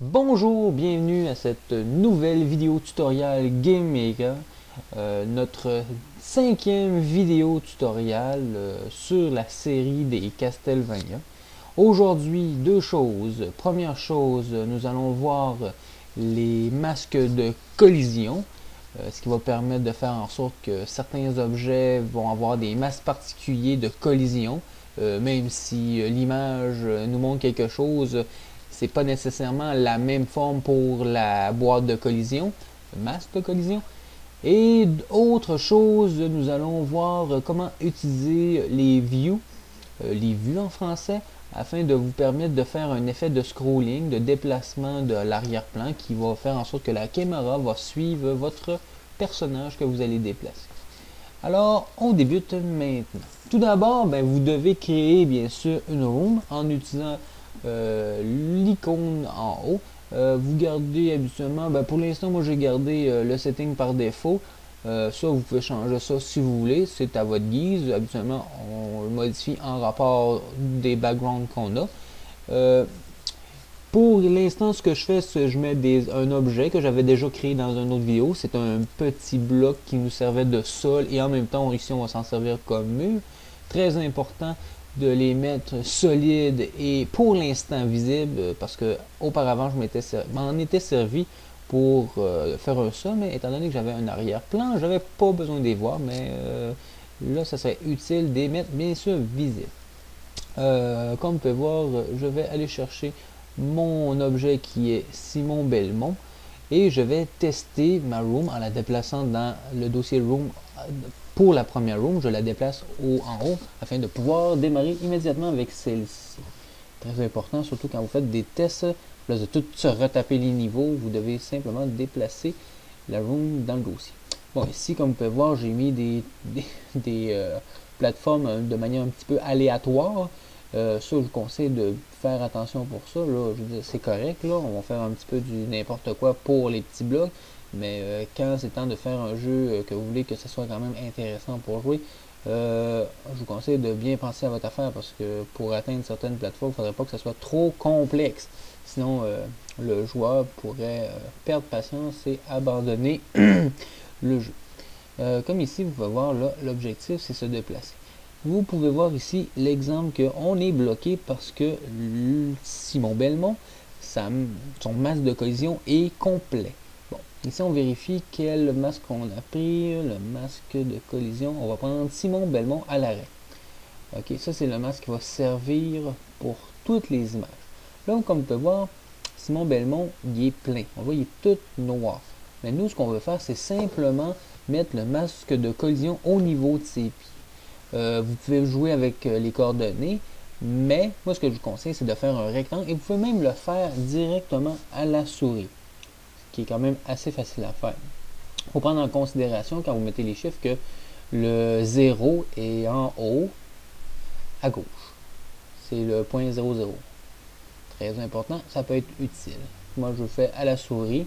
Bonjour, bienvenue à cette nouvelle vidéo tutoriel GameMaker, notre cinquième vidéo tutoriel sur la série des Castlevania. Aujourd'hui, deux choses. Première chose, nous allons voir les masques de collision, ce qui va permettre de faire en sorte que certains objets vont avoir des masques particuliers de collision, même si l'image nous montre quelque chose. C'est pas nécessairement la même forme pour la boîte de collision, le masque de collision. Et autre chose, nous allons voir comment utiliser les vues en français, afin de vous permettre de faire un effet de scrolling, de déplacement de l'arrière-plan qui va faire en sorte que la caméra va suivre votre personnage que vous allez déplacer. Alors, on débute maintenant. Tout d'abord, vous devez créer bien sûr une room en utilisant l'icône en haut. Vous gardez habituellement, pour l'instant moi j'ai gardé le setting par défaut. Ça vous pouvez changer ça si vous voulez, c'est à votre guise. Habituellement on le modifie en rapport des backgrounds qu'on a. Pour l'instant, ce que je fais, c'est que je mets un objet que j'avais déjà créé dans une autre vidéo. C'est un petit bloc qui nous servait de sol et en même temps, ici, on va s'en servir comme mur. Très important de les mettre solides et pour l'instant visibles parce que auparavant, je m'en étais servi pour faire un sol, mais étant donné que j'avais un arrière-plan, j'avais pas besoin de les voir, mais là, ça serait utile de les mettre bien sûr visibles. Comme vous pouvez voir, je vais aller chercher mon objet qui est Simon Belmont et je vais tester ma room en la déplaçant dans le dossier room. Pour la première room, je la déplace en haut afin de pouvoir démarrer immédiatement avec celle-ci. Très important, surtout quand vous faites des tests, là de tout se retaper les niveaux, vous devez simplement déplacer la room dans le dossier. Bon, ici, comme vous pouvez voir, j'ai mis des plateformes de manière un petit peu aléatoire. Ça, je vous conseille de faire attention pour ça. Là, je veux dire, c'est correct. Là, on va faire un petit peu du n'importe quoi pour les petits blocs. Mais quand c'est temps de faire un jeu que vous voulez que ce soit quand même intéressant pour jouer, je vous conseille de bien penser à votre affaire parce que pour atteindre certaines plateformes, il ne faudrait pas que ce soit trop complexe. Sinon, le joueur pourrait perdre patience et abandonner le jeu. Comme ici, vous pouvez voir, là, l'objectif, c'est se déplacer. Vous pouvez voir ici l'exemple qu'on est bloqué parce que Simon Belmont, son masque de collision est complet. Bon, ici on vérifie quel masque on a pris, le masque de collision. On va prendre Simon Belmont à l'arrêt. Ok, ça c'est le masque qui va servir pour toutes les images. Là, comme vous pouvez voir, Simon Belmont, il est plein. On voit, il est tout noir. Mais nous, ce qu'on veut faire, c'est simplement mettre le masque de collision au niveau de ses pieds. Vous pouvez jouer avec les coordonnées, mais moi ce que je vous conseille c'est de faire un rectangle et vous pouvez même le faire directement à la souris, ce qui est quand même assez facile à faire. Il faut prendre en considération quand vous mettez les chiffres que le 0 est en haut à gauche. C'est le point 00. Très important, ça peut être utile. Moi je le fais à la souris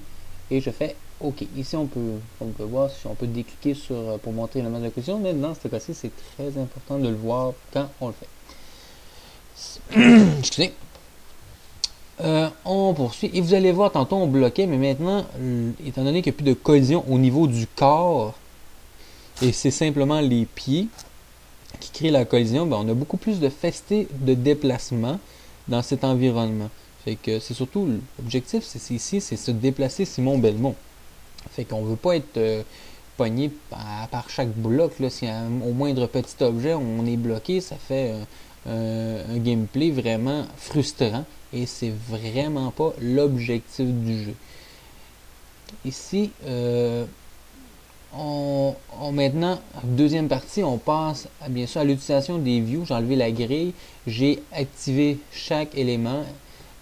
et je fais OK. Ici, on peut voir si on peut décliquer pour montrer le masque de collision, mais dans ce cas-ci, c'est très important de le voir quand on le fait. Excusez. On poursuit. Et vous allez voir, tantôt on bloquait, mais maintenant, étant donné qu'il n'y a plus de collision au niveau du corps, et c'est simplement les pieds qui créent la collision, on a beaucoup plus de facilité de déplacement dans cet environnement. Fait que c'est surtout l'objectif, c'est ici, c'est se déplacer Simon Belmont. Fait qu'on veut pas être pogné par chaque bloc. Là. Si au moindre petit objet on est bloqué, ça fait un gameplay vraiment frustrant et c'est vraiment pas l'objectif du jeu. Ici, maintenant, deuxième partie, on passe bien sûr à l'utilisation des views. J'ai enlevé la grille, j'ai activé chaque élément.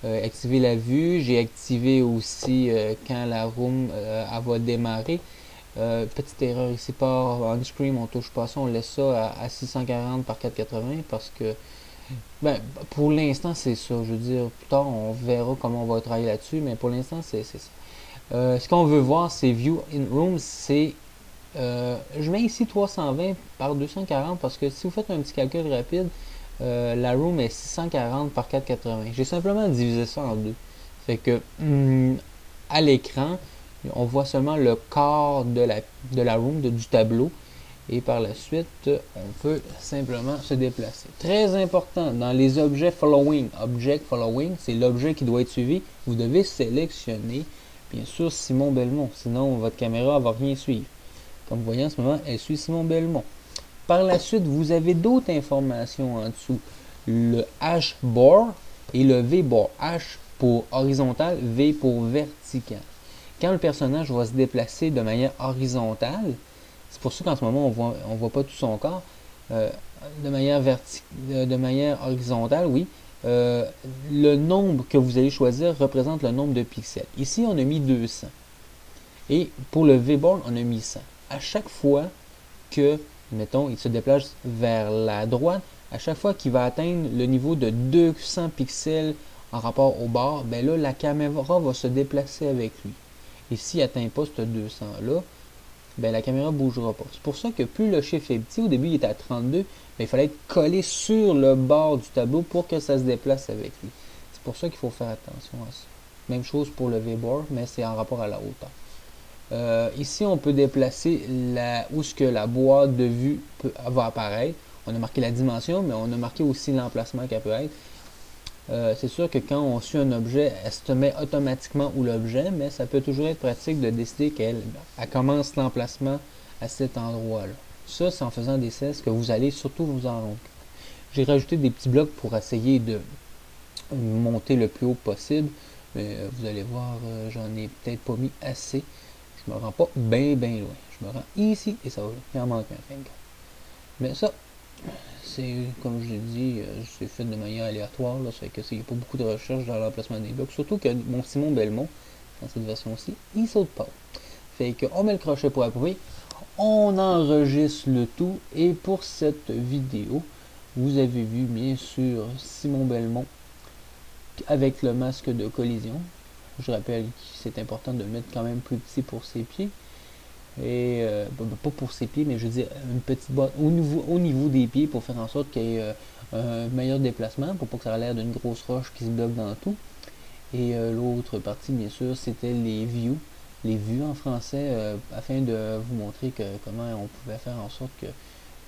Activer la vue, j'ai activé aussi quand la room elle va démarrer. Petite erreur ici par on-screen, on touche pas ça, on laisse ça à 640 par 480 parce que pour l'instant c'est ça. Je veux dire, plus tard on verra comment on va travailler là-dessus, mais pour l'instant c'est ça. Ce qu'on veut voir, c'est View in Room, c'est je mets ici 320 par 240 parce que si vous faites un petit calcul rapide, la room est 640 par 480. J'ai simplement divisé ça en deux. Fait que à l'écran, on voit seulement le corps de la room, du tableau. Et par la suite, on peut simplement se déplacer. Très important, dans les objets following, object following, c'est l'objet qui doit être suivi. Vous devez sélectionner, bien sûr, Simon Belmont. Sinon, votre caméra ne va rien suivre. Comme vous voyez en ce moment, elle suit Simon Belmont. Par la suite, vous avez d'autres informations en dessous. Le H-bar et le V-bar. H pour horizontal, V pour vertical. Quand le personnage va se déplacer de manière horizontale, c'est pour ça qu'en ce moment, on voit pas tout son corps. De manière horizontale, oui. Le nombre que vous allez choisir représente le nombre de pixels. Ici, on a mis 200. Et pour le V-bar, on a mis 100. À chaque fois que, mettons, il se déplace vers la droite, à chaque fois qu'il va atteindre le niveau de 200 pixels en rapport au bar, ben là, la caméra va se déplacer avec lui. Et s'il n'atteint pas ce 200-là, ben la caméra ne bougera pas. C'est pour ça que plus le chiffre est petit, au début il était à 32, ben il fallait être collé sur le bord du tableau pour que ça se déplace avec lui. C'est pour ça qu'il faut faire attention à ça. Même chose pour le V-bar, mais c'est en rapport à la hauteur. Ici, on peut déplacer où ce que la boîte de vue va apparaître. On a marqué la dimension, mais on a marqué aussi l'emplacement qu'elle peut être. C'est sûr que quand on suit un objet, elle se met automatiquement où l'objet, mais ça peut toujours être pratique de décider qu'elle commence l'emplacement à cet endroit-là. Ça, c'est en faisant des tests que vous allez surtout vous en rendre compte. J'ai rajouté des petits blocs pour essayer de monter le plus haut possible, mais vous allez voir, j'en ai peut-être pas mis assez. Je me rends pas bien loin. Je me rends ici et ça va. Il en manque un finger. Mais ça, c'est comme je l'ai dit, c'est fait de manière aléatoire, là, ça fait que il n'y a pas beaucoup de recherche dans l'emplacement des blocs, surtout que mon Simon Belmont, dans cette version-ci, il saute pas. Fait que on met le crochet pour approuver, on enregistre le tout, et pour cette vidéo, vous avez vu bien sûr Simon Belmont avec le masque de collision. Je rappelle que c'est important de le mettre quand même plus petit pour ses pieds. Et pas pour ses pieds, mais je veux dire une petite boîte au niveau des pieds pour faire en sorte qu'il y ait un meilleur déplacement, pour pas que ça ait l'air d'une grosse roche qui se bloque dans tout. Et l'autre partie, bien sûr, c'était les vues en français, afin de vous montrer comment on pouvait faire en sorte que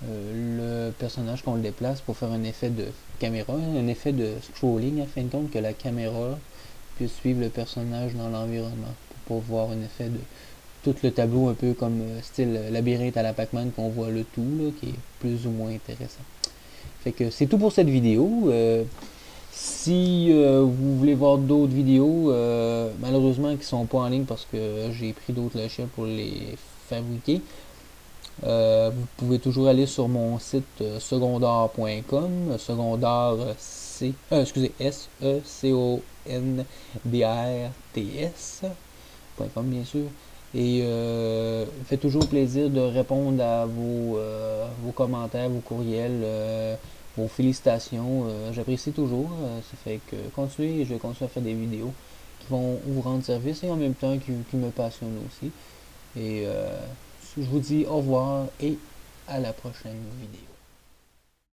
le personnage qu'on le déplace pour faire un effet de caméra, un effet de scrolling, afin de compte que la caméra puisse suivre le personnage dans l'environnement, pour voir un effet de tout le tableau, un peu comme style labyrinthe à la Pac-Man, qu'on voit le tout, là, qui est plus ou moins intéressant. Fait que c'est tout pour cette vidéo. Si vous voulez voir d'autres vidéos, malheureusement qui sont pas en ligne parce que j'ai pris d'autres logiciels pour les fabriquer, vous pouvez toujours aller sur mon site secondar.com, secondar SECONDARTS.com bien sûr. Et fait toujours plaisir de répondre à vos commentaires, vos courriels, vos félicitations. J'apprécie toujours. Ça fait que continuez et je vais continuer à faire des vidéos qui vont vous rendre service et en même temps qui me passionnent aussi. Et je vous dis au revoir et à la prochaine vidéo.